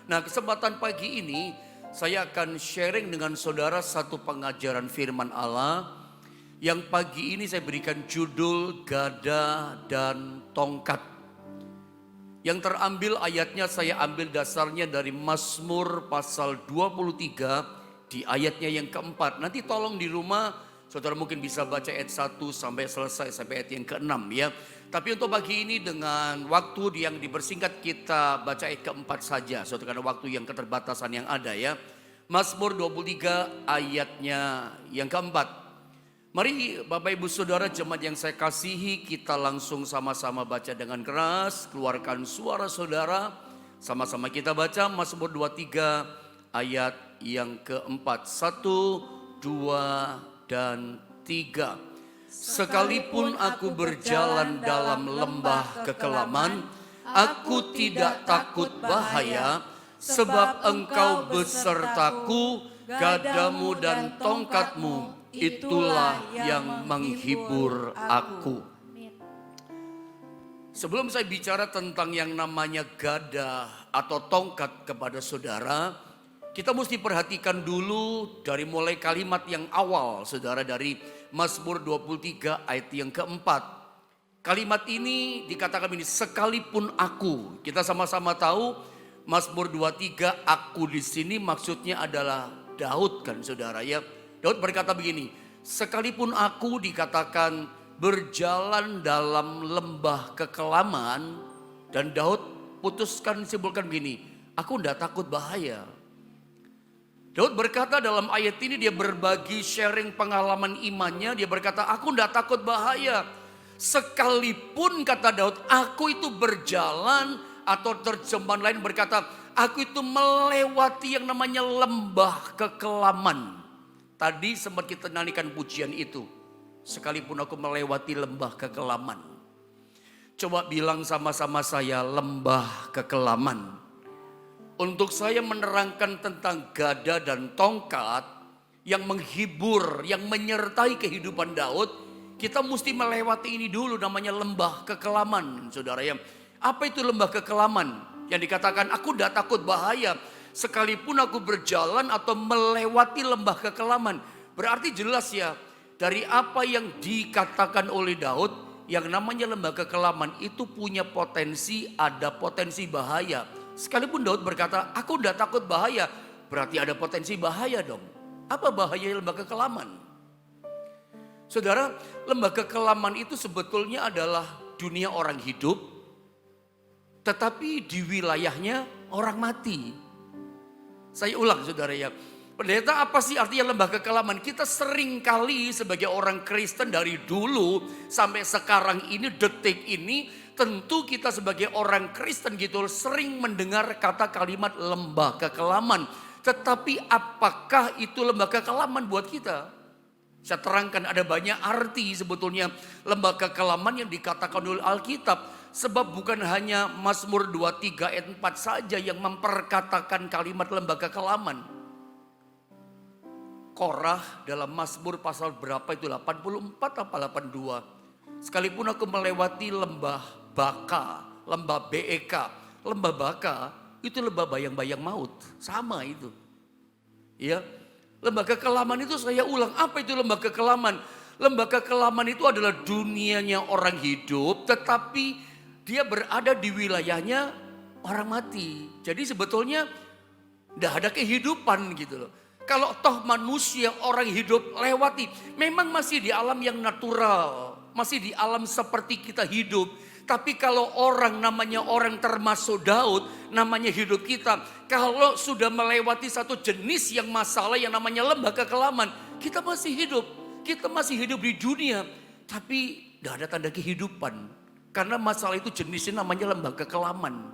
Nah, kesempatan pagi ini saya akan sharing dengan saudara satu pengajaran firman Allah yang pagi ini saya berikan judul Gada dan Tongkat. Yang terambil ayatnya saya ambil dasarnya dari Mazmur pasal 23 di ayatnya yang keempat. Nanti tolong di rumah saudara mungkin bisa baca ayat 1 sampai selesai sampai ayat yang ke-6 ya. Tapi untuk pagi ini dengan waktu yang dipersingkat kita baca ayat keempat saja. Saudara, karena waktu yang keterbatasan yang ada ya. Mazmur 23 ayatnya yang keempat. Mari Bapak Ibu Saudara jemaat yang saya kasihi, kita langsung sama-sama baca dengan keras. Keluarkan suara saudara, sama-sama kita baca Mazmur 23 ayat yang keempat. 1, 2, dan 3. Sekalipun aku berjalan dalam lembah kekelaman, aku tidak takut bahaya, sebab engkau besertaku, gadamu dan tongkatmu, itulah yang menghibur aku. Sebelum saya bicara tentang yang namanya gada atau tongkat kepada saudara, kita mesti perhatikan dulu dari mulai kalimat yang awal, saudara, dari Mazmur 23 ayat yang keempat. Kalimat ini dikatakan ini, sekalipun aku. Kita sama-sama tahu Mazmur 23 aku di sini maksudnya adalah Daud kan saudara ya. Daud berkata begini, sekalipun aku dikatakan berjalan dalam lembah kekelaman, dan Daud putuskan simpulkan begini, aku tidak takut bahaya. Daud berkata dalam ayat ini dia berbagi sharing pengalaman imannya. Dia berkata aku tidak takut bahaya. Sekalipun kata Daud aku itu berjalan, atau terjemahan lain berkata aku itu melewati yang namanya lembah kekelaman. Tadi sempat kita nyanyikan pujian itu. Sekalipun aku melewati lembah kekelaman. Coba bilang sama-sama saya, lembah kekelaman. Untuk saya menerangkan tentang gada dan tongkat yang menghibur, yang menyertai kehidupan Daud, kita mesti melewati ini dulu, namanya lembah kekelaman, saudara ya. Apa itu lembah kekelaman? Yang dikatakan aku tidak takut bahaya, sekalipun aku berjalan atau melewati lembah kekelaman. Berarti jelas ya, dari apa yang dikatakan oleh Daud, yang namanya lembah kekelaman itu punya potensi, ada potensi bahaya. Sekalipun Daud berkata, aku tidak takut bahaya, berarti ada potensi bahaya dong. Apa bahaya lembah kekelaman? Saudara, lembah kekelaman itu sebetulnya adalah dunia orang hidup, tetapi di wilayahnya orang mati. Saya ulang saudara ya. Pendeta, apa sih artinya lembah kekelaman? Kita sering kali sebagai orang Kristen dari dulu sampai sekarang ini, detik ini, tentu kita sebagai orang Kristen gitu sering mendengar kata kalimat lembah kekelaman. Tetapi apakah itu lembah kekelaman buat kita? Saya terangkan ada banyak arti sebetulnya lembah kekelaman yang dikatakan oleh Alkitab. Sebab bukan hanya Mazmur 23 ayat 4 saja yang memperkatakan kalimat lembah kekelaman. Korah dalam Mazmur pasal berapa itu, 84 apa 82. Sekalipun aku melewati lembah Baka, lembah BEK, lembah Baka itu lembah bayang-bayang maut, sama itu. Ya, lembah kekelaman itu saya ulang, apa itu lembah kekelaman? Lembah kekelaman itu adalah dunianya orang hidup, tetapi dia berada di wilayahnya orang mati. Jadi sebetulnya tidak ada kehidupan gitu loh. Kalau toh manusia orang hidup lewati, memang masih di alam yang natural, masih di alam seperti kita hidup. Tapi kalau orang namanya orang termasuk Daud, namanya hidup kita, kalau sudah melewati satu jenis yang masalah yang namanya lembah kekelaman, kita masih hidup. Kita masih hidup di dunia, tapi tidak ada tanda kehidupan. Karena masalah itu jenisnya namanya lembah kekelaman.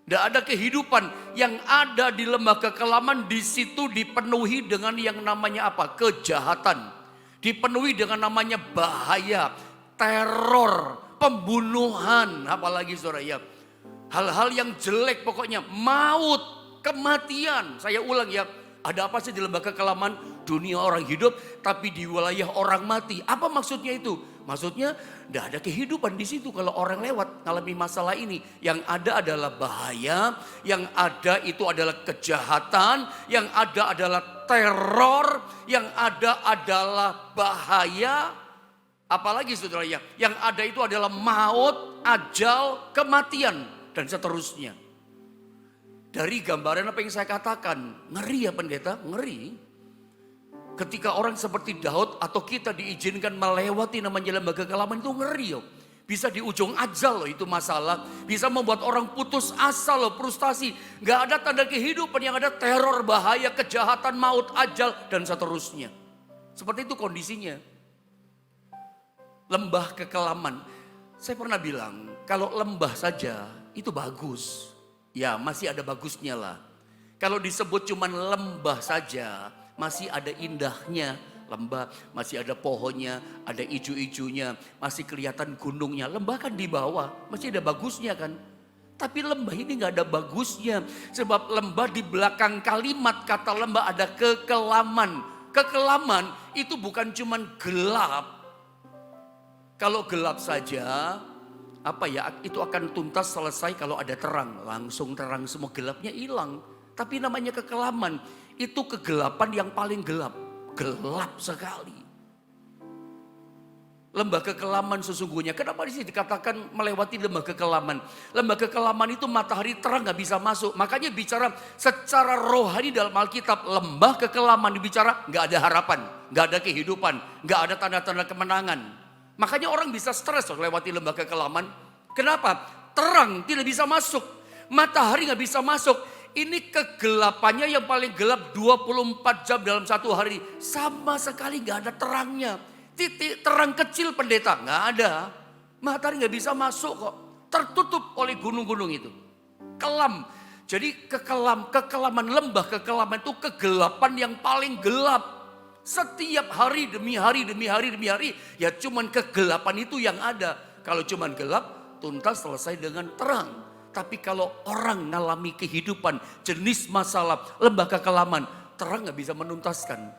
Tidak ada kehidupan. Yang ada di lembah kekelaman di situ dipenuhi dengan yang namanya apa? Kejahatan. Dipenuhi dengan namanya bahaya, teror, pembunuhan, apalagi saudara ya. Hal-hal yang jelek pokoknya, maut, kematian. Saya ulang ya, ada apa sih di lembah kekelaman? Dunia orang hidup tapi di wilayah orang mati. Apa maksudnya itu? Maksudnya tidak ada kehidupan di situ kalau orang lewat ngalami masalah ini. Yang ada adalah bahaya, yang ada itu adalah kejahatan, yang ada adalah teror, yang ada adalah bahaya. Apalagi saudara ya, yang ada itu adalah maut, ajal, kematian, dan seterusnya. Dari gambaran apa yang saya katakan, ngeri ya pendeta, ngeri. Ketika orang seperti Daud atau kita diizinkan melewati namanya lembah kekelaman itu ngeri loh. Bisa di ujung ajal loh itu masalah. Bisa membuat orang putus asa loh, frustasi. Gak ada tanda kehidupan, yang ada teror, bahaya, kejahatan, maut, ajal, dan seterusnya. Seperti itu kondisinya. Lembah kekelaman. Saya pernah bilang, kalau lembah saja itu bagus. Ya masih ada bagusnya lah. Kalau disebut cuman lembah saja, masih ada indahnya lembah, masih ada pohonnya, ada ijo-ijonya, masih kelihatan gunungnya. Lembah kan di bawah, masih ada bagusnya kan. Tapi lembah ini gak ada bagusnya. Sebab lembah di belakang kalimat kata lembah ada kekelaman. Kekelaman itu bukan cuman gelap. Kalau gelap saja, itu akan tuntas selesai kalau ada terang. Langsung terang, semua gelapnya hilang. Tapi namanya kekelaman, itu kegelapan yang paling gelap. Gelap sekali. Lembah kekelaman sesungguhnya. Kenapa di sini dikatakan melewati lembah kekelaman? Lembah kekelaman itu matahari terang gak bisa masuk. Makanya bicara secara rohani dalam Alkitab. Lembah kekelaman dibicara gak ada harapan. Gak ada kehidupan. Gak ada tanda-tanda kemenangan. Makanya orang bisa stres lewati lembah kekelaman. Kenapa? Terang tidak bisa masuk. Matahari gak bisa masuk. Ini kegelapannya yang paling gelap 24 jam dalam satu hari. Sama sekali gak ada terangnya. Titik terang kecil pendeta gak ada. Matahari gak bisa masuk kok. Tertutup oleh gunung-gunung itu. Kelam. Jadi kekelaman lembah kekelaman itu kegelapan yang paling gelap. Setiap hari demi hari demi hari demi hari. Ya cuman kegelapan itu yang ada. Kalau cuman gelap tuntas selesai dengan terang. Tapi kalau orang ngalami kehidupan, jenis masalah, lembah kekelaman, terang gak bisa menuntaskan.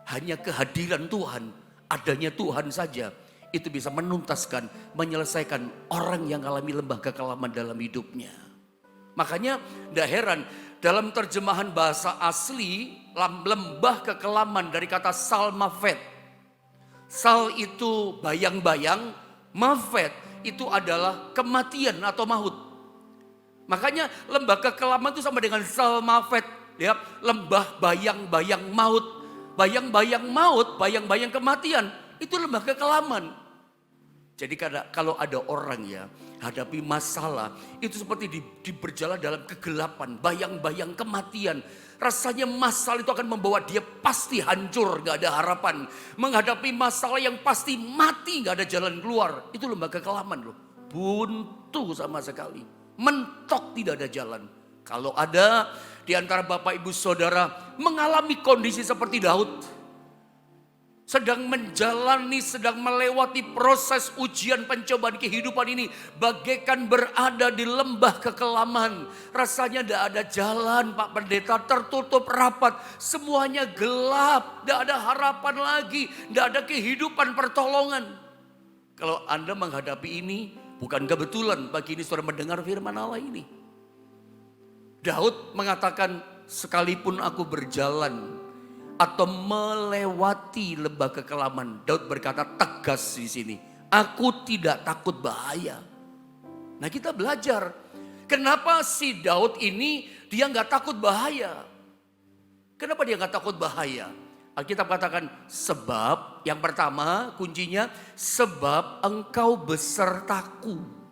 Hanya kehadiran Tuhan, adanya Tuhan saja, itu bisa menuntaskan, menyelesaikan orang yang ngalami lembah kekelaman dalam hidupnya. Makanya tidak heran, dalam terjemahan bahasa asli, lembah kekelaman dari kata salmafet. Sal itu bayang-bayang, mafet itu adalah kematian atau maut. Makanya lembah kekelaman itu sama dengan salmafet, ya, lembah bayang-bayang maut. Bayang-bayang maut, bayang-bayang kematian, itu lembah kekelaman. Jadi kalau ada orang ya hadapi masalah, itu seperti berjalan dalam kegelapan, bayang-bayang kematian. Rasanya masalah itu akan membawa dia pasti hancur, gak ada harapan. Menghadapi masalah yang pasti mati, gak ada jalan keluar. Itu lembah kekelaman loh. Buntu sama sekali. Mentok, tidak ada jalan. Kalau ada di antara Bapak Ibu Saudara mengalami kondisi seperti Daud. Sedang menjalani, sedang melewati proses ujian pencobaan kehidupan ini. Bagaikan berada di lembah kekelaman. Rasanya tidak ada jalan Pak Pendeta, tertutup rapat. Semuanya gelap, tidak ada harapan lagi. Tidak ada kehidupan pertolongan. Kalau Anda menghadapi ini, bukan kebetulan pagi ini saudara mendengar firman Allah ini. Daud mengatakan, sekalipun aku berjalan atau melewati lembah kekelaman, Daud berkata tegas di sini, aku tidak takut bahaya. Nah kita belajar, kenapa si Daud ini dia nggak takut bahaya? Kenapa dia nggak takut bahaya? Alkitab katakan sebab, yang pertama kuncinya, sebab engkau besertaku.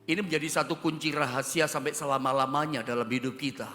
Ini menjadi satu kunci rahasia sampai selama-lamanya dalam hidup kita.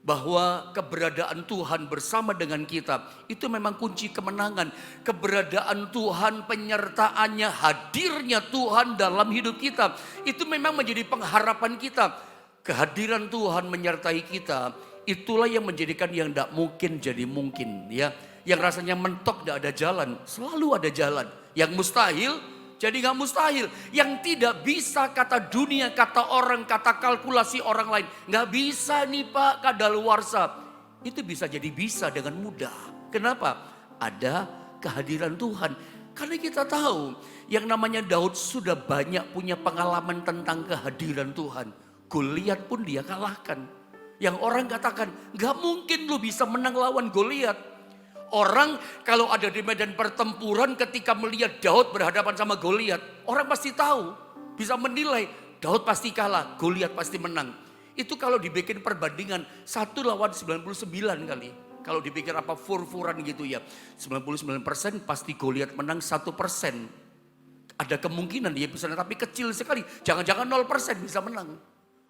Bahwa keberadaan Tuhan bersama dengan kita itu memang kunci kemenangan. Keberadaan Tuhan, penyertaannya, hadirnya Tuhan dalam hidup kita, itu memang menjadi pengharapan kita. Kehadiran Tuhan menyertai kita, itulah yang menjadikan yang tidak mungkin jadi mungkin. Ya, yang rasanya mentok tidak ada jalan, selalu ada jalan. Yang mustahil jadi gak mustahil. Yang tidak bisa kata dunia, kata orang, kata kalkulasi orang lain. Gak bisa nih Pak, kadaluarsa. Itu bisa jadi bisa dengan mudah. Kenapa? Ada kehadiran Tuhan. Karena kita tahu yang namanya Daud sudah banyak punya pengalaman tentang kehadiran Tuhan. Goliat pun dia kalahkan. Yang orang katakan gak mungkin lu bisa menang lawan Goliat. Orang kalau ada di medan pertempuran ketika melihat Daud berhadapan sama Goliat, orang pasti tahu, bisa menilai Daud pasti kalah, Goliat pasti menang. Itu kalau dibikin perbandingan 1 lawan 99 kali. Kalau dipikir apa fur-furan gitu ya. 99% pasti Goliat menang 1%. Ada kemungkinan dia bisa menang, tapi kecil sekali. Jangan-jangan 0% bisa menang.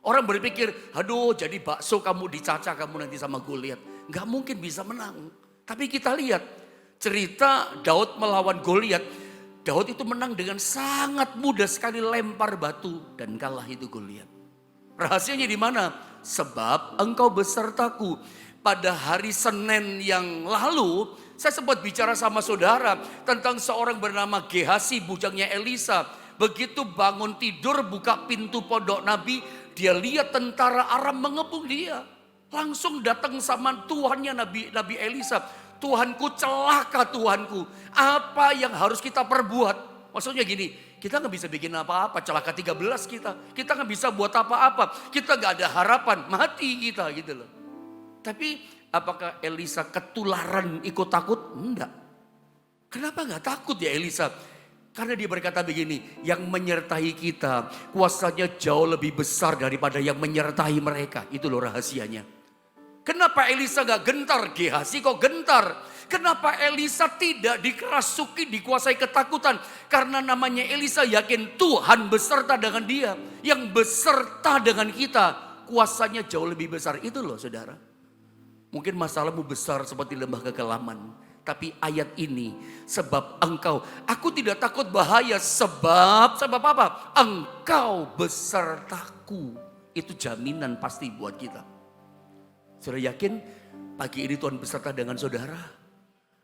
Orang berpikir, aduh jadi bakso kamu dicaca kamu nanti sama Goliat. Gak mungkin bisa menang. Tapi kita lihat cerita Daud melawan Goliat. Daud itu menang dengan sangat mudah sekali lempar batu dan kalah itu Goliat. Rahasianya di mana? Sebab engkau besertaku. Pada hari Senin yang lalu saya sempat bicara sama saudara tentang seorang bernama Gehazi, bujangnya Elisa. Begitu bangun tidur buka pintu pondok Nabi, dia lihat tentara Aram mengepung dia. Langsung datang sama tuannya Nabi Elisa. Tuhanku, celaka Tuhanku. Apa yang harus kita perbuat? Maksudnya gini, kita gak bisa bikin apa-apa. Celaka 13 kita. Kita gak bisa buat apa-apa. Kita gak ada harapan. Mati kita gitu loh. Tapi apakah Elisa ketularan ikut takut? Enggak. Kenapa gak takut ya Elisa? Karena dia berkata begini, yang menyertai kita kuasanya jauh lebih besar daripada yang menyertai mereka. Itu loh rahasianya. Kenapa Elisa gak gentar? Gehazi kok gentar? Kenapa Elisa tidak dikerasuki, dikuasai ketakutan? Karena namanya Elisa yakin Tuhan beserta dengan dia. Yang beserta dengan kita kuasanya jauh lebih besar. Itu loh saudara. Mungkin masalahmu besar seperti lembah kekelaman. Tapi ayat ini, sebab engkau, aku tidak takut bahaya. Sebab apa? Engkau besertaku. Itu jaminan pasti buat kita. Saudara yakin pagi ini Tuhan beserta dengan saudara?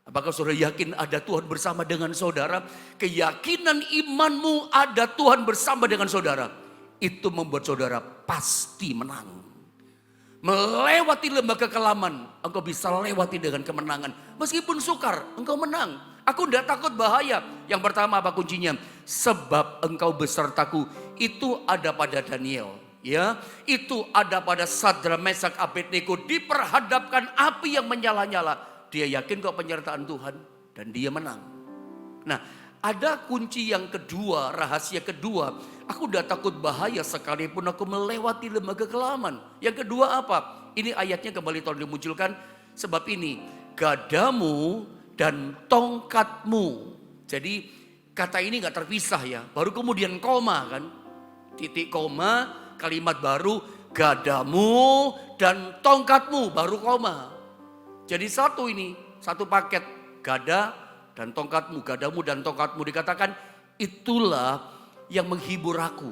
Apakah saudara yakin ada Tuhan bersama dengan saudara? Keyakinan imanmu ada Tuhan bersama dengan saudara. Itu membuat saudara pasti menang. Melewati lembah kekelaman, engkau bisa lewati dengan kemenangan. Meskipun sukar, engkau menang. Aku tidak takut bahaya. Yang pertama apa kuncinya? Sebab engkau besertaku. Itu ada pada Daniel. Ya, itu ada pada Sadra, Mesak, Abednego diperhadapkan api yang menyala-nyala. Dia yakin kok penyertaan Tuhan dan dia menang. Nah, ada kunci yang kedua, rahasia kedua. Aku udah takut bahaya sekalipun aku melewati lembah kekelaman. Yang kedua apa? Ini ayatnya kembali tolong dimunculkan. Sebab ini, gadamu dan tongkatmu. Jadi kata ini gak terpisah ya. Baru kemudian koma kan. Titik koma. Kalimat baru, gadamu dan tongkatmu, baru koma. Jadi satu ini, satu paket, gada dan tongkatmu, gadamu dan tongkatmu. Dikatakan itulah yang menghibur aku.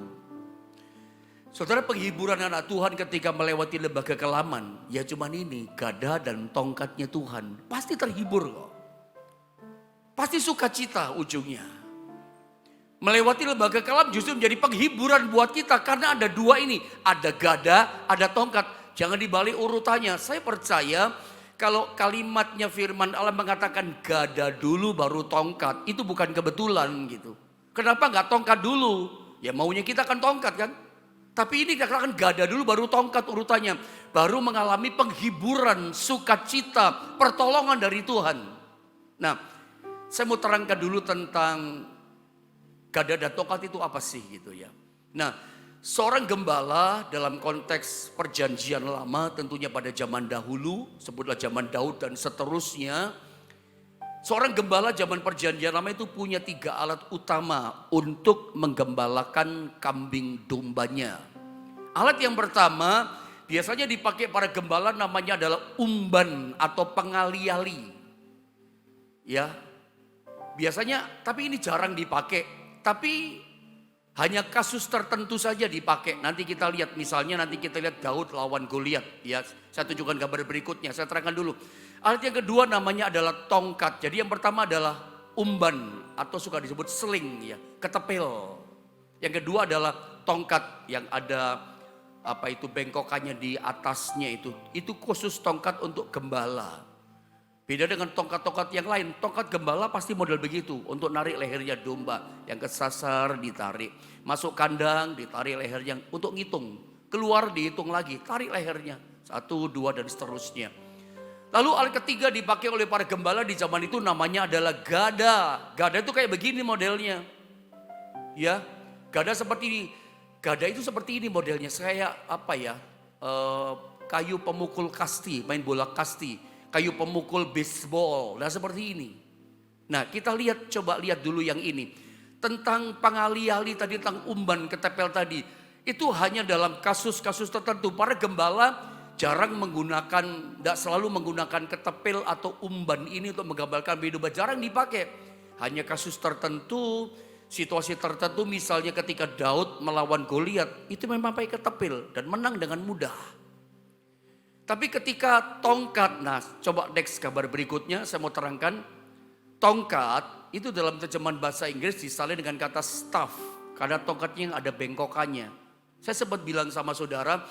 Saudara, penghiburan anak Tuhan ketika melewati lembah kekelaman, ya cuman ini, gada dan tongkatnya Tuhan. Pasti terhibur kok. Pasti sukacita ujungnya. Melewati lembah kekelaman justru menjadi penghiburan buat kita. Karena ada dua ini. Ada gada, ada tongkat. Jangan dibalik urutannya. Saya percaya kalau kalimatnya firman Allah mengatakan gada dulu baru tongkat. Itu bukan kebetulan gitu. Kenapa gak tongkat dulu? Ya maunya kita kan tongkat kan. Tapi ini dikatakan gada dulu baru tongkat urutannya. Baru mengalami penghiburan, sukacita, pertolongan dari Tuhan. Nah, saya mau terangkan dulu tentang gada dan tongkat itu apa sih gitu ya. Nah, seorang gembala dalam konteks perjanjian lama tentunya pada zaman dahulu, sebutlah zaman Daud dan seterusnya. Seorang gembala zaman perjanjian lama itu punya 3 alat utama untuk menggembalakan kambing dombanya. Alat yang pertama biasanya dipakai para gembala namanya adalah umban atau pengali-ali. Ya, biasanya tapi ini jarang dipakai. Tapi hanya kasus tertentu saja dipakai. Nanti kita lihat misalnya nanti kita lihat Daud lawan Goliat. Ya, saya tunjukkan gambar berikutnya. Saya terangkan dulu. Alat yang kedua namanya adalah tongkat. Jadi yang pertama adalah umban atau suka disebut sling ya, ketepil. Yang kedua adalah tongkat yang ada bengkokannya di atasnya itu. Itu khusus tongkat untuk gembala. Beda dengan tongkat-tongkat yang lain. Tongkat gembala pasti model begitu. Untuk narik lehernya domba. Yang kesasar ditarik. Masuk kandang ditarik lehernya. Untuk ngitung. Keluar dihitung lagi. Tarik lehernya. 1, 2 dan seterusnya. Lalu alat ketiga dipakai oleh para gembala di zaman itu namanya adalah gada. Gada itu kayak begini modelnya. Ya, gada seperti ini. Gada itu seperti ini modelnya. Saya apa ya? Kayu pemukul kasti, main bola kasti. Kayu pemukul baseball. Nah seperti ini. Nah kita lihat, coba lihat dulu yang ini. Tentang pengalih-alih tadi, tentang umban ketepel tadi. Itu hanya dalam kasus-kasus tertentu. Para gembala jarang menggunakan, tidak selalu menggunakan ketepel atau umban ini untuk menggambarkan domba. Jarang dipakai. Hanya kasus tertentu, situasi tertentu, misalnya ketika Daud melawan Goliat, itu memang pakai ketepil dan menang dengan mudah. Tapi ketika tongkat, nah coba next gambar berikutnya saya mau terangkan. Tongkat itu dalam terjemahan bahasa Inggris disalin dengan kata staff. Karena tongkatnya yang ada bengkokannya. Saya sempat bilang sama saudara,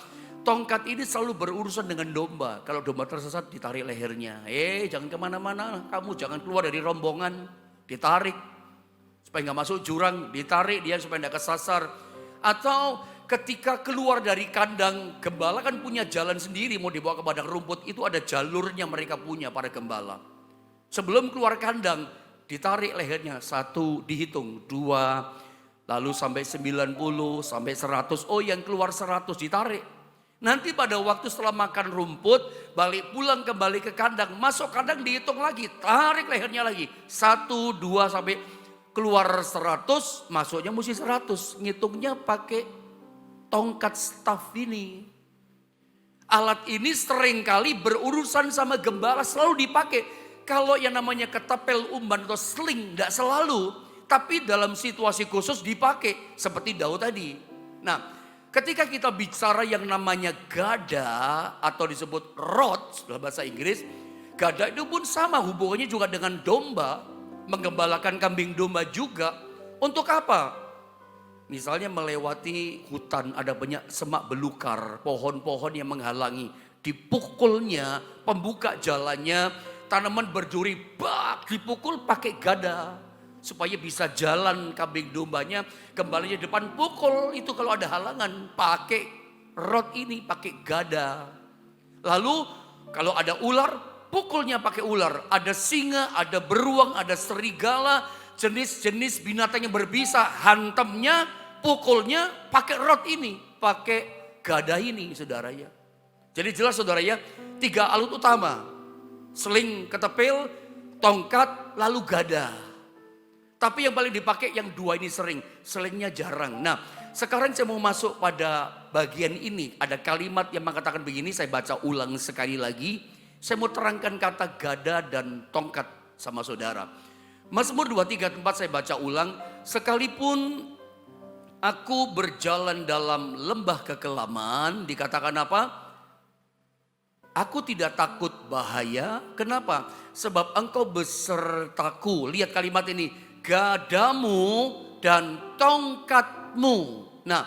tongkat ini selalu berurusan dengan domba. Kalau domba tersesat ditarik lehernya. Jangan kemana-mana, kamu jangan keluar dari rombongan. Ditarik. Supaya nggak masuk jurang, ditarik dia supaya nggak kesasar. Atau ketika keluar dari kandang, gembala kan punya jalan sendiri, mau dibawa ke padang rumput, itu ada jalurnya mereka punya para gembala. Sebelum keluar kandang, ditarik lehernya, 1 dihitung, 2, lalu sampai 90, sampai 100, oh yang keluar 100 ditarik. Nanti pada waktu setelah makan rumput, balik pulang kembali ke kandang, masuk kandang dihitung lagi, tarik lehernya lagi, 1, 2 sampai keluar 100, masuknya mesti 100, ngitungnya pakai tongkat staff ini. Alat ini seringkali berurusan sama gembala, selalu dipakai. Kalau yang namanya ketapel, umban atau sling, tidak selalu. Tapi dalam situasi khusus dipakai, seperti Daud tadi. Nah, ketika kita bicara yang namanya gada atau disebut rod dalam bahasa Inggris, gada itu pun sama hubungannya juga dengan domba, menggembalakan kambing domba juga. Untuk apa? Misalnya melewati hutan, ada banyak semak belukar, pohon-pohon yang menghalangi. Dipukulnya, pembuka jalannya, tanaman berduri, dipukul pakai gada. Supaya bisa jalan kambing dombanya, kembalinya depan pukul. Itu kalau ada halangan, pakai rod ini, pakai gada. Lalu kalau ada ular, pukulnya pakai ular. Ada singa, ada beruang, ada serigala, jenis-jenis binatang yang berbisa, hantamnya, pukulnya pakai rod ini, pakai gada ini saudara ya. Jadi jelas saudara ya, 3 alat utama. Seling ketepil, tongkat, lalu gada. Tapi yang paling dipakai yang 2 ini sering, selingnya jarang. Nah sekarang saya mau masuk pada bagian ini. Ada kalimat yang mengatakan begini, saya baca ulang sekali lagi. Saya mau terangkan kata gada dan tongkat sama saudara. Mazmur 23 tempat saya baca ulang. Sekalipun aku berjalan dalam lembah kekelaman, dikatakan apa? Aku tidak takut bahaya. Kenapa? Sebab engkau besertaku. Lihat kalimat ini. Gadamu dan tongkatmu. Nah,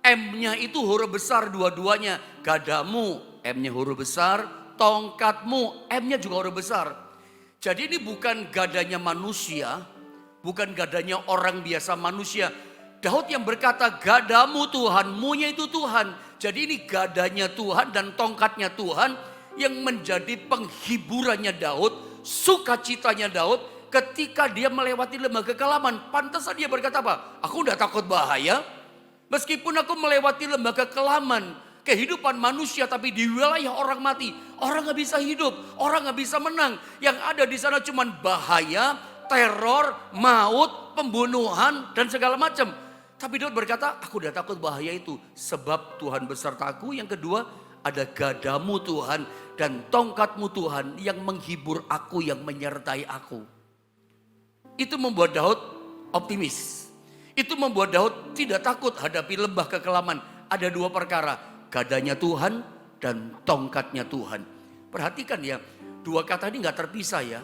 M-nya itu huruf besar dua-duanya. Gadamu, M-nya huruf besar. Tongkatmu, M-nya juga huruf besar. Jadi ini bukan gadanya manusia. Bukan gadanya orang biasa manusia. Daud yang berkata gadamu Tuhan, mu-nya itu Tuhan. Jadi ini gadanya Tuhan dan tongkatnya Tuhan yang menjadi penghiburannya Daud, sukacitanya Daud ketika dia melewati lembah kekelaman. Pantasan dia berkata apa? Aku tidak takut bahaya. Meskipun aku melewati lembah kekelaman, kehidupan manusia tapi di wilayah orang mati, orang gak bisa hidup, orang gak bisa menang. Yang ada di sana cuma bahaya, teror, maut, pembunuhan dan segala macam. Tapi Daud berkata, aku tidak takut bahaya itu. Sebab Tuhan besertaku. Yang kedua, ada gadamu Tuhan dan tongkatmu Tuhan yang menghibur aku, yang menyertai aku. Itu membuat Daud optimis. Itu membuat Daud tidak takut hadapi lembah kekelaman. Ada 2 perkara, gadanya Tuhan dan tongkatnya Tuhan. Perhatikan ya, 2 kata ini gak terpisah ya.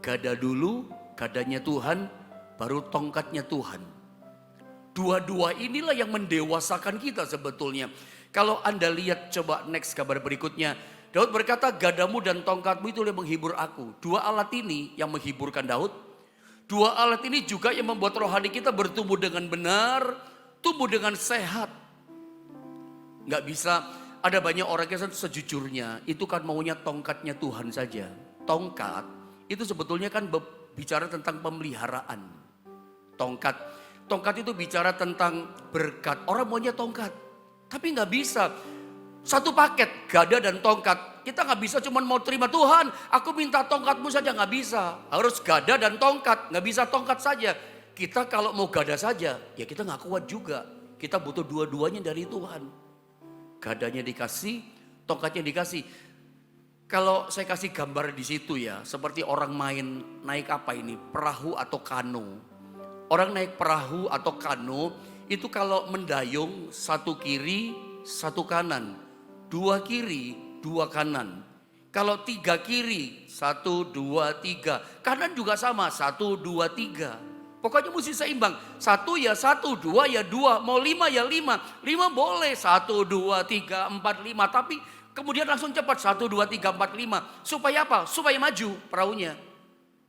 Gada dulu, gadanya Tuhan, baru tongkatnya Tuhan. Dua-dua inilah yang mendewasakan kita sebetulnya. Kalau Anda lihat, coba next kabar berikutnya. Daud berkata, gadamu dan tongkatmu itu yang menghibur aku. Dua alat ini yang menghiburkan Daud. Dua alat ini juga yang membuat rohani kita bertumbuh dengan benar, tumbuh dengan sehat. Nggak bisa, ada banyak orang yang sejujurnya itu kan maunya tongkatnya Tuhan saja. Tongkat itu sebetulnya kan bicara tentang pemeliharaan. Tongkat itu bicara tentang berkat. Orang maunya tongkat, tapi nggak bisa. Satu paket, gada dan tongkat. Kita nggak bisa cuma mau terima Tuhan, aku minta tongkatmu saja, nggak bisa. Harus gada dan tongkat, nggak bisa tongkat saja. Kita kalau mau gada saja, ya kita nggak kuat juga. Kita butuh dua-duanya dari Tuhan. Gadanya dikasih, tongkatnya dikasih. Kalau saya kasih gambar di situ ya, seperti orang main naik apa ini, perahu atau kano. Orang naik perahu atau kano, itu kalau mendayung satu kiri, satu kanan. Dua kiri, dua kanan. Kalau tiga kiri, satu, dua, tiga. Kanan juga sama, satu, dua, tiga. Pokoknya mesti seimbang. Satu ya satu, dua ya dua. Mau lima ya lima. Lima boleh, satu, dua, tiga, empat, lima. Tapi kemudian langsung cepat, satu, dua, tiga, empat, lima. Supaya apa? Supaya maju perahunya.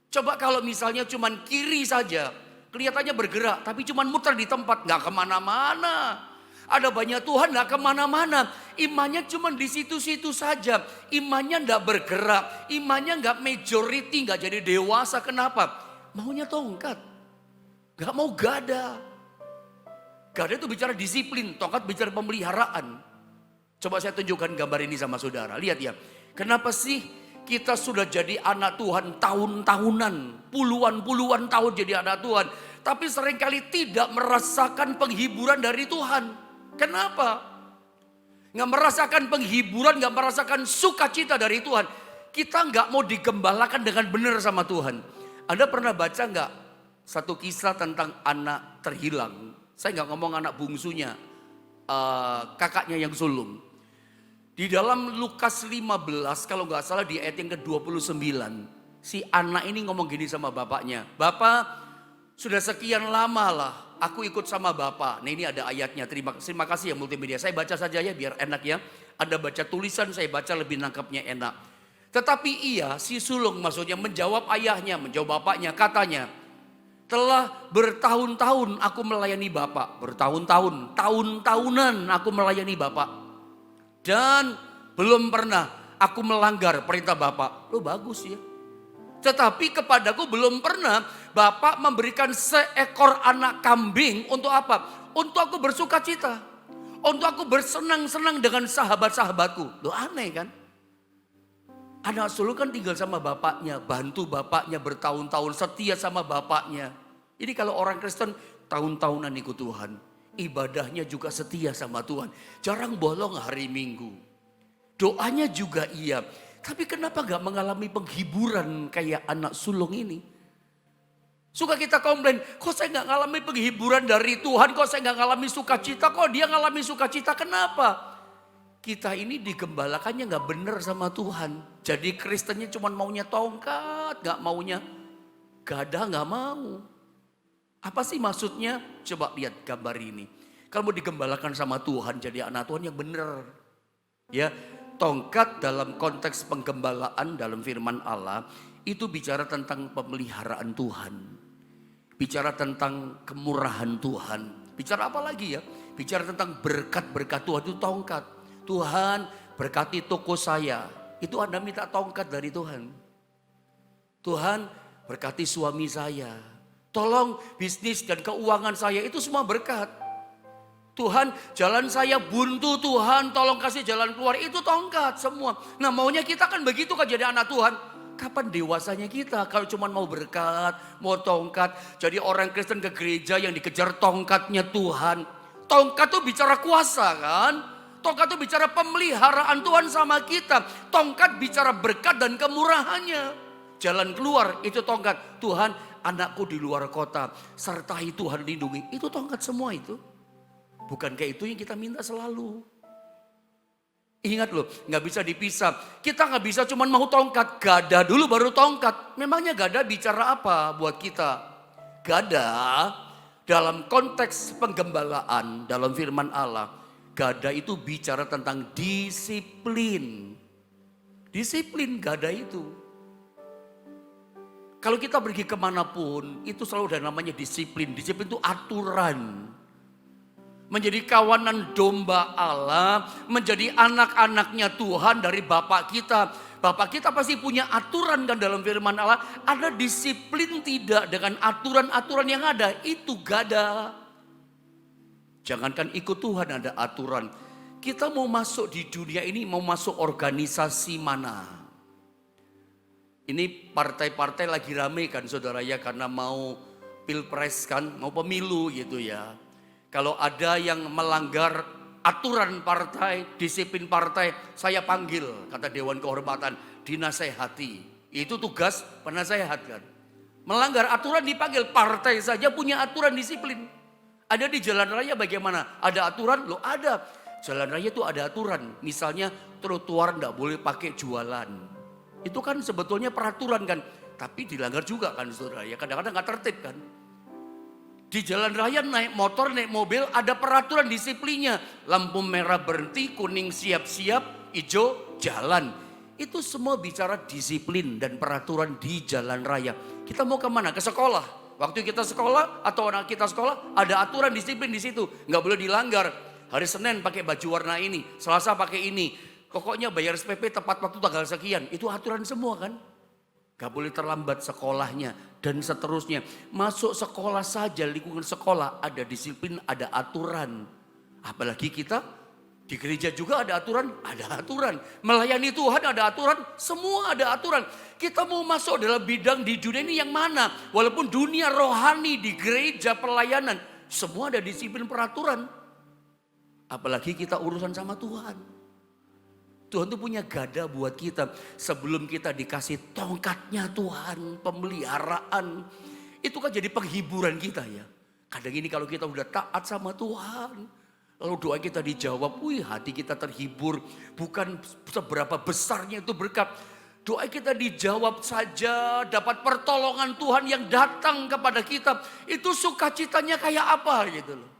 Coba kalau misalnya cuman kiri saja. Kelihatannya bergerak, tapi cuman muter di tempat. Gak kemana-mana. Ada banyak Tuhan gak kemana-mana. Imannya cuma di situ-situ saja. Imannya gak bergerak. Imannya gak majority, gak jadi dewasa. Kenapa? Maunya tongkat. Gak mau gada. Gada itu bicara disiplin. Tongkat bicara pemeliharaan. Coba saya tunjukkan gambar ini sama saudara. Lihat ya. Kenapa sih kita sudah jadi anak Tuhan tahun-tahunan. Puluhan-puluhan tahun jadi anak Tuhan. Tapi seringkali tidak merasakan penghiburan dari Tuhan. Kenapa? Nggak merasakan penghiburan, nggak merasakan sukacita dari Tuhan. Kita nggak mau digembalakan dengan benar sama Tuhan. Anda pernah baca nggak satu kisah tentang anak terhilang? Saya nggak ngomong anak bungsunya, kakaknya yang sulung. Di dalam Lukas 15 kalau nggak salah di ayat yang ke-29. Si anak ini ngomong gini sama bapaknya. Bapak, sudah sekian lama lah aku ikut sama Bapak. Nah ini ada ayatnya, terima kasih ya multimedia. Saya baca saja ya biar enak ya. Anda baca tulisan, saya baca lebih nangkapnya enak. Tetapi ia, si sulung maksudnya menjawab ayahnya, menjawab bapaknya. Katanya, telah bertahun-tahun aku melayani Bapak. Bertahun-tahun, tahun-tahunan aku melayani Bapak. Dan belum pernah aku melanggar perintah Bapak. Loh bagus ya. Tetapi kepadaku belum pernah Bapak memberikan seekor anak kambing untuk apa? Untuk aku bersuka cita. Untuk aku bersenang-senang dengan sahabat-sahabatku. Loh aneh kan? Anak sulung kan tinggal sama bapaknya. Bantu bapaknya bertahun-tahun. Setia sama bapaknya. Jadi kalau orang Kristen tahun-tahunan ikut Tuhan. Ibadahnya juga setia sama Tuhan. Jarang bolong hari Minggu. Doanya juga iya. Tapi kenapa gak mengalami penghiburan kayak anak sulung ini? Suka kita komplain, kok saya gak ngalami penghiburan dari Tuhan, kok saya gak ngalami sukacita, kok dia ngalami sukacita, kenapa? Kita ini digembalakannya gak benar sama Tuhan. Jadi Kristennya cuma maunya tongkat, gak maunya gada, gak mau. Apa sih maksudnya? Coba lihat gambar ini. Kalau mau digembalakan sama Tuhan, jadi anak Tuhan yang benar. Ya. Tongkat dalam konteks penggembalaan dalam firman Allah itu bicara tentang pemeliharaan Tuhan. Bicara tentang kemurahan Tuhan. Bicara apa lagi ya? Bicara tentang berkat-berkat Tuhan itu tongkat. Tuhan berkati toko saya. Itu Anda minta tongkat dari Tuhan. Tuhan berkati suami saya. Tolong bisnis dan keuangan saya itu semua berkat. Tuhan jalan saya buntu, Tuhan tolong kasih jalan keluar, itu tongkat semua. Nah maunya kita kan begitu kan jadi anak Tuhan. Kapan dewasanya kita kalau cuma mau berkat, mau tongkat. Jadi orang Kristen ke gereja yang dikejar tongkatnya Tuhan. Tongkat tuh bicara kuasa kan. Tongkat tuh bicara pemeliharaan Tuhan sama kita. Tongkat bicara berkat dan kemurahannya. Jalan keluar itu tongkat. Tuhan anakku di luar kota, sertai Tuhan lindungi. Itu tongkat semua itu. Bukan kayak itu yang kita minta selalu. Ingat loh, gak bisa dipisah. Kita gak bisa cuma mau tongkat. Gada dulu baru tongkat. Memangnya gada bicara apa buat kita? Gada dalam konteks penggembalaan dalam firman Allah. Gada itu bicara tentang disiplin. Disiplin gada itu. Kalau kita pergi kemanapun, itu selalu ada namanya disiplin. Disiplin itu aturan. Menjadi kawanan domba Allah, menjadi anak-anaknya Tuhan dari Bapak kita. Bapak kita pasti punya aturan kan dalam firman Allah. Ada disiplin tidak dengan aturan-aturan yang ada, itu gada. Jangankan ikut Tuhan ada aturan. Kita mau masuk di dunia ini, mau masuk organisasi mana? Ini partai-partai lagi rame kan saudara ya, karena mau pilpres kan, mau pemilu gitu ya. Kalau ada yang melanggar aturan partai, disiplin partai, saya panggil, kata Dewan Kehormatan, dinasehati. Itu tugas penasehat kan. Melanggar aturan dipanggil, partai saja punya aturan disiplin. Ada di jalan raya bagaimana? Ada aturan? Loh ada. Jalan raya itu ada aturan. Misalnya trotoar enggak boleh pakai jualan. Itu kan sebetulnya peraturan kan. Tapi dilanggar juga kan saudara ya. Kadang-kadang gak tertib kan. Di jalan raya naik motor, naik mobil ada peraturan disiplinnya. Lampu merah berhenti, kuning siap-siap, hijau jalan. Itu semua bicara disiplin dan peraturan di jalan raya. Kita mau kemana? Ke sekolah. Waktu kita sekolah atau anak kita sekolah ada aturan disiplin di situ. Nggak boleh dilanggar. Hari Senin pakai baju warna ini, Selasa pakai ini. Pokoknya bayar SPP tepat waktu tanggal sekian. Itu aturan semua kan. Gak boleh terlambat sekolahnya dan seterusnya. Masuk sekolah saja, lingkungan sekolah ada disiplin, ada aturan. Apalagi kita di gereja juga ada aturan, ada aturan. Melayani Tuhan ada aturan, semua ada aturan. Kita mau masuk dalam bidang di dunia ini yang mana? Walaupun dunia rohani di gereja pelayanan, semua ada disiplin peraturan. Apalagi kita urusan sama Tuhan. Tuhan tuh punya gada buat kita. Sebelum kita dikasih tongkatnya Tuhan, pemeliharaan. Itu kan jadi penghiburan kita ya. Kadang ini kalau kita udah taat sama Tuhan. Lalu doa kita dijawab, wih hati kita terhibur. Bukan seberapa besarnya itu berkat. Doa kita dijawab saja, dapat pertolongan Tuhan yang datang kepada kita. Itu sukacitanya kayak apa gitu loh.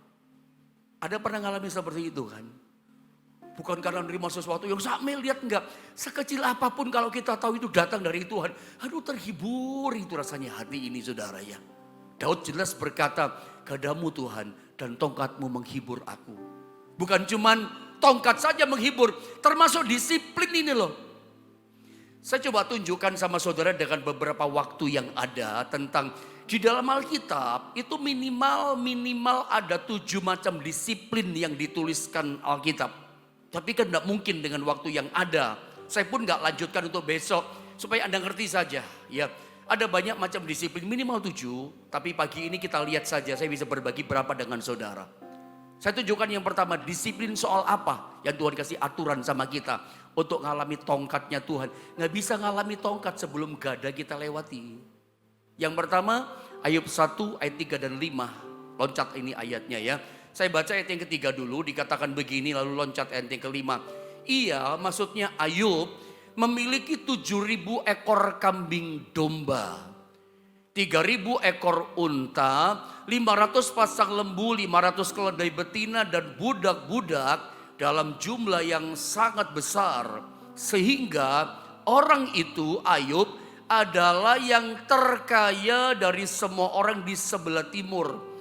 Ada pernah ngalamin seperti itu kan? Bukan karena menerima sesuatu yang sambil lihat enggak. Sekecil apapun kalau kita tahu itu datang dari Tuhan. Aduh terhibur itu rasanya hati ini saudara ya. Daud jelas berkata, gadamu Tuhan dan tongkatmu menghibur aku. Bukan cuman tongkat saja menghibur, termasuk disiplin ini loh. Saya coba tunjukkan sama saudara dengan beberapa waktu yang ada tentang di dalam Alkitab itu minimal ada 7 macam disiplin yang dituliskan Alkitab. Tapi kan tidak mungkin dengan waktu yang ada. Saya pun nggak lanjutkan untuk besok supaya Anda ngerti saja. Ya, ada banyak macam disiplin minimal 7. Tapi pagi ini kita lihat saja. Saya bisa berbagi berapa dengan saudara. Saya tunjukkan yang pertama disiplin soal apa yang Tuhan kasih aturan sama kita untuk ngalami tongkatnya Tuhan. Nggak bisa ngalami tongkat sebelum gada kita lewati. Yang pertama Ayub 1 ayat 3 dan 5. Loncat ini ayatnya ya. Saya baca ayat yang ketiga dulu, dikatakan begini lalu loncat ayat yang kelima. Ia maksudnya Ayub memiliki 7.000 ekor kambing domba. 3.000 ekor unta, 500 pasang lembu, 500 keledai betina dan budak-budak dalam jumlah yang sangat besar. Sehingga orang itu Ayub adalah yang terkaya dari semua orang di sebelah timur.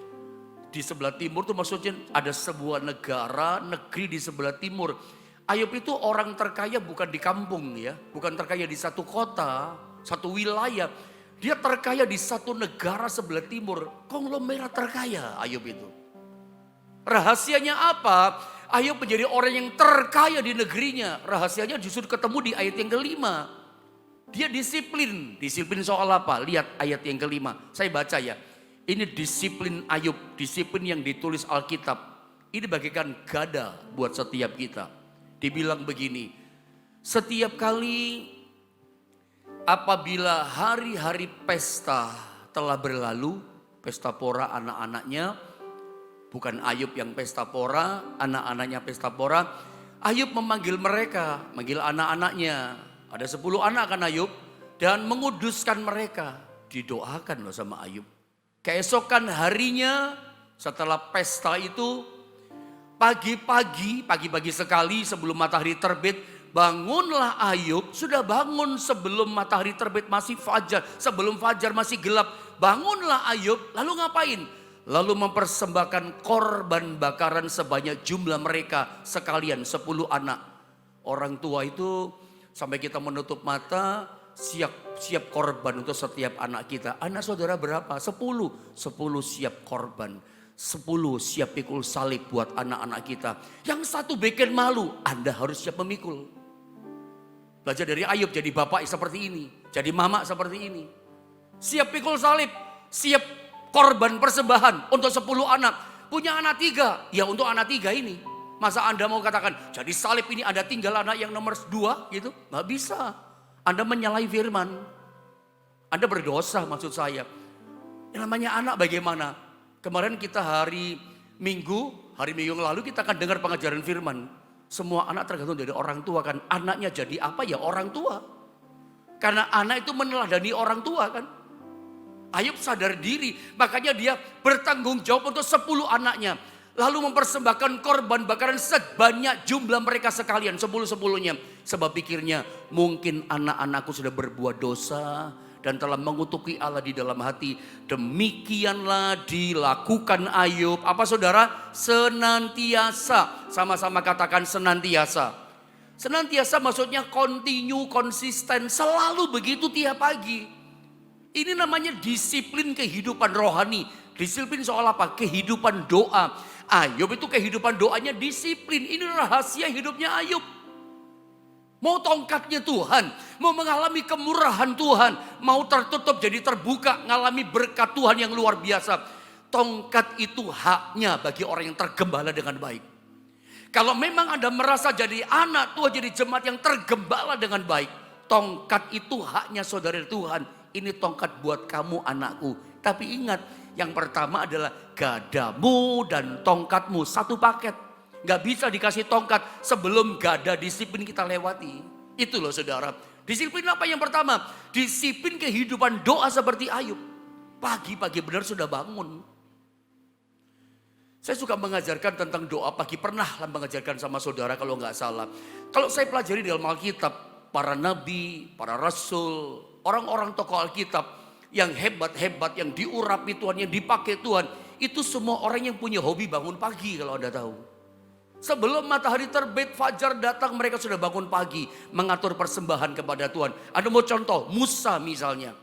Di sebelah timur itu maksudnya ada sebuah negara, negeri di sebelah timur. Ayub itu orang terkaya bukan di kampung ya. Bukan terkaya di satu kota, satu wilayah. Dia terkaya di satu negara sebelah timur. Konglomerat terkaya Ayub itu. Rahasianya apa? Ayub menjadi orang yang terkaya di negerinya. Rahasianya justru ketemu di ayat yang kelima. Dia disiplin. Disiplin soal apa? Lihat ayat yang kelima. Saya baca ya. Ini disiplin Ayub, disiplin yang ditulis Alkitab. Ini bagaikan gada buat setiap kita. Dibilang begini, setiap kali apabila hari-hari pesta telah berlalu, pesta pora anak-anaknya, bukan Ayub yang pesta pora, anak-anaknya pesta pora. Ayub memanggil mereka, manggil anak-anaknya. Ada 10 anak kan Ayub, dan menguduskan mereka. Didoakan loh sama Ayub. Keesokan harinya setelah pesta itu pagi-pagi sekali sebelum matahari terbit bangunlah Ayub, sudah bangun sebelum matahari terbit masih fajar, sebelum fajar masih gelap. Bangunlah Ayub, lalu ngapain? Lalu mempersembahkan korban bakaran sebanyak jumlah mereka sekalian 10 anak. Orang tua itu sampai kita menutup mata siap korban untuk setiap anak kita. Anak saudara berapa? 10 siap korban. 10 siap pikul salib buat anak-anak kita. Yang satu bikin malu, Anda harus siap memikul. Belajar dari Ayub, jadi bapak seperti ini, jadi mama seperti ini. Siap pikul salib, siap korban persembahan untuk 10 anak. Punya anak 3, ya untuk anak 3 ini. Masa Anda mau katakan, jadi salib ini Anda tinggal anak yang nomor 2 gitu? Nggak bisa. Anda menyalahi firman. Anda berdosa maksud saya. Yang namanya anak bagaimana? Kemarin kita hari Minggu yang lalu kita akan dengar pengajaran firman. Semua anak tergantung dari orang tua kan. Anaknya jadi apa ya orang tua. Karena anak itu meneladani orang tua kan. Ayub sadar diri. Makanya dia bertanggung jawab untuk 10 anaknya. Lalu mempersembahkan korban bakaran sebanyak jumlah mereka sekalian. 10-10-nya. Sebab pikirnya mungkin anak-anakku sudah berbuat dosa. Dan telah mengutuki Allah di dalam hati. Demikianlah dilakukan Ayub. Apa saudara? Senantiasa. Sama-sama katakan senantiasa. Senantiasa maksudnya continue, konsisten. Selalu begitu tiap pagi. Ini namanya disiplin kehidupan rohani. Disiplin soal apa? Kehidupan doa. Ayub itu kehidupan doanya disiplin. Ini rahasia hidupnya Ayub. Mau tongkatnya Tuhan, mau mengalami kemurahan Tuhan, mau tertutup jadi terbuka, ngalami berkat Tuhan yang luar biasa. Tongkat itu haknya bagi orang yang tergembala dengan baik. Kalau memang Anda merasa jadi anak Tuhan, jadi jemaat yang tergembala dengan baik, tongkat itu haknya saudara Tuhan. Ini tongkat buat kamu anakku. Tapi ingat, yang pertama adalah gadamu dan tongkatmu satu paket. Gak bisa dikasih tongkat sebelum gak ada disiplin kita lewati. Itu loh saudara. Disiplin apa yang pertama? Disiplin kehidupan doa seperti Ayub. Pagi-pagi benar sudah bangun. Saya suka mengajarkan tentang doa pagi. Pernah lah mengajarkan sama saudara kalau gak salah. Kalau saya pelajari dalam Alkitab. Para nabi, para rasul, orang-orang tokoh Alkitab. Yang hebat-hebat, yang diurapi Tuhan, yang dipakai Tuhan. Itu semua orang yang punya hobi bangun pagi kalau Anda tahu. Sebelum matahari terbit, fajar datang, mereka sudah bangun pagi. Mengatur persembahan kepada Tuhan. Ada mau contoh, Musa misalnya.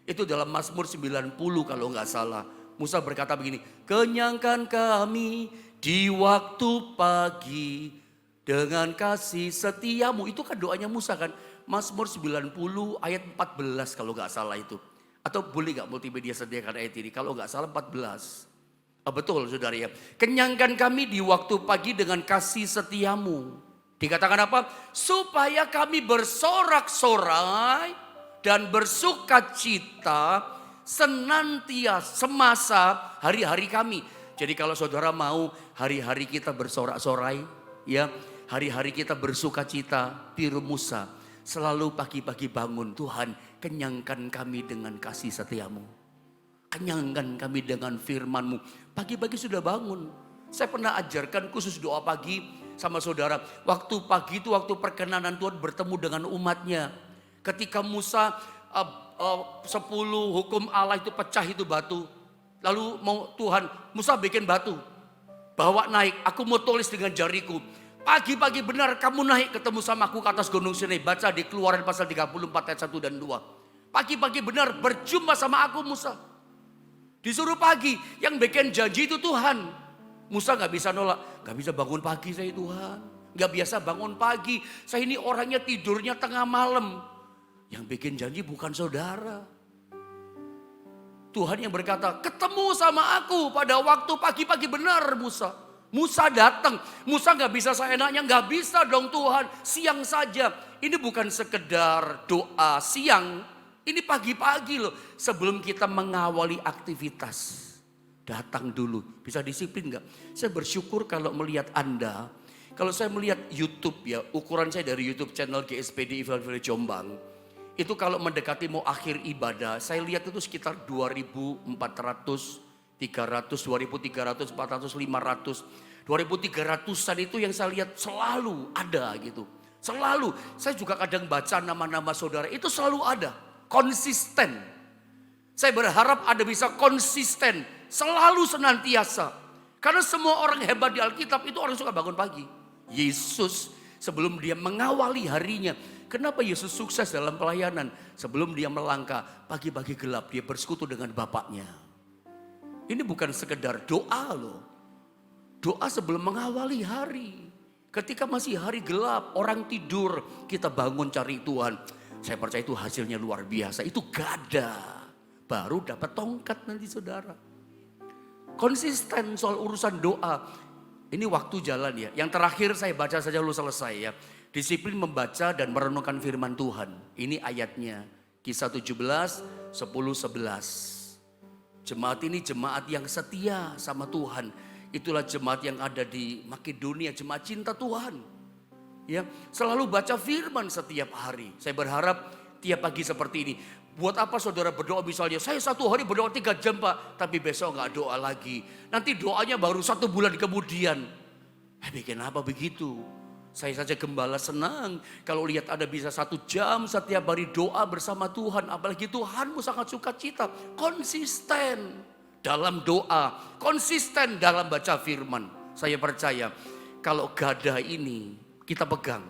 Itu dalam Mazmur 90 kalau nggak salah. Musa berkata begini, kenyangkan kami di waktu pagi dengan kasih setiamu. Itu kan doanya Musa kan. Mazmur 90 ayat 14 kalau nggak salah itu. Atau boleh nggak multimedia sediakan ayat ini? Kalau nggak salah 14. Betul saudara ya. Kenyangkan kami di waktu pagi dengan kasih setiamu. Dikatakan apa? Supaya kami bersorak-sorai dan bersuka cita senantiasa semasa hari-hari kami. Jadi kalau saudara mau hari-hari kita bersorak-sorai, ya, hari-hari kita bersuka cita, tiru Musa. Selalu pagi-pagi bangun, Tuhan kenyangkan kami dengan kasih setiamu. Kenyangkan kami dengan firman-Mu. Pagi-pagi sudah bangun. Saya pernah ajarkan khusus doa pagi sama saudara. Waktu pagi itu waktu perkenanan Tuhan bertemu dengan umatnya. Ketika Musa 10 hukum Allah itu pecah itu batu. Lalu mau Tuhan, Musa bikin batu. Bawa naik, aku mau tulis dengan jariku. Pagi-pagi benar kamu naik ketemu sama aku ke atas gunung Sinai. Baca di Keluaran pasal 34 ayat 1 dan 2. Pagi-pagi benar berjumpa sama aku Musa. Disuruh pagi, yang bikin janji itu Tuhan. Musa gak bisa nolak, gak bisa bangun pagi saya Tuhan. Gak biasa bangun pagi, saya ini orangnya tidurnya tengah malam. Yang bikin janji bukan saudara. Tuhan yang berkata, ketemu sama aku pada waktu pagi-pagi benar Musa. Musa datang, Musa gak bisa seenaknya, gak bisa dong Tuhan. Siang saja, ini bukan sekedar doa siang. Ini pagi-pagi loh, sebelum kita mengawali aktivitas. Datang dulu, bisa disiplin gak? Saya bersyukur kalau melihat Anda. Kalau saya melihat YouTube ya, ukuran saya dari YouTube channel GSPD Evangelis Jombang. Itu kalau mendekati mau akhir ibadah, saya lihat itu sekitar 2.400, 300, 2.300, 400, 500. 2.300an itu yang saya lihat selalu ada gitu. Selalu, saya juga kadang baca nama-nama saudara, itu selalu ada, konsisten. Saya berharap Anda bisa konsisten, selalu senantiasa. Karena semua orang hebat di Alkitab itu orang suka bangun pagi. Yesus sebelum dia mengawali harinya, kenapa Yesus sukses dalam pelayanan? Sebelum dia melangkah, pagi-pagi gelap dia bersekutu dengan Bapaknya. Ini bukan sekedar doa loh. Doa sebelum mengawali hari. Ketika masih hari gelap, orang tidur, kita bangun cari Tuhan. Saya percaya itu hasilnya luar biasa. Itu gada. Baru dapat tongkat nanti saudara. Konsisten soal urusan doa. Ini waktu jalan ya. Yang terakhir saya baca saja lalu selesai ya. Disiplin membaca dan merenungkan firman Tuhan. Ini ayatnya. Kisah 17, 10, 11. Jemaat ini jemaat yang setia sama Tuhan. Itulah jemaat yang ada di Makedonia, jemaat cinta Tuhan. Ya, selalu baca firman setiap hari. Saya berharap tiap pagi seperti ini. Buat apa saudara berdoa misalnya, saya satu hari berdoa 3 jam Pak, tapi besok nggak doa lagi. Nanti doanya baru 1 bulan kemudian. Bikin apa begitu? Saya saja gembala senang kalau lihat ada bisa 1 jam setiap hari doa bersama Tuhan. Apalagi Tuhanmu sangat suka cita, konsisten dalam doa, konsisten dalam baca firman. Saya percaya kalau gada ini kita pegang,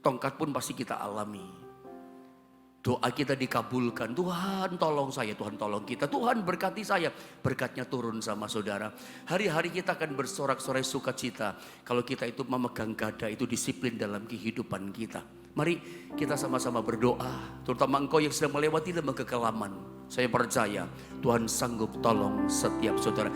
tongkat pun pasti kita alami. Doa kita dikabulkan. Tuhan tolong saya, Tuhan tolong kita. Tuhan berkati saya, berkatnya turun sama saudara. Hari-hari kita akan bersorak-sorai sukacita. Kalau kita itu memegang gada, itu disiplin dalam kehidupan kita. Mari kita sama-sama berdoa. Terutama engkau yang sedang melewati dalam kekelaman. Saya percaya Tuhan sanggup tolong setiap saudara.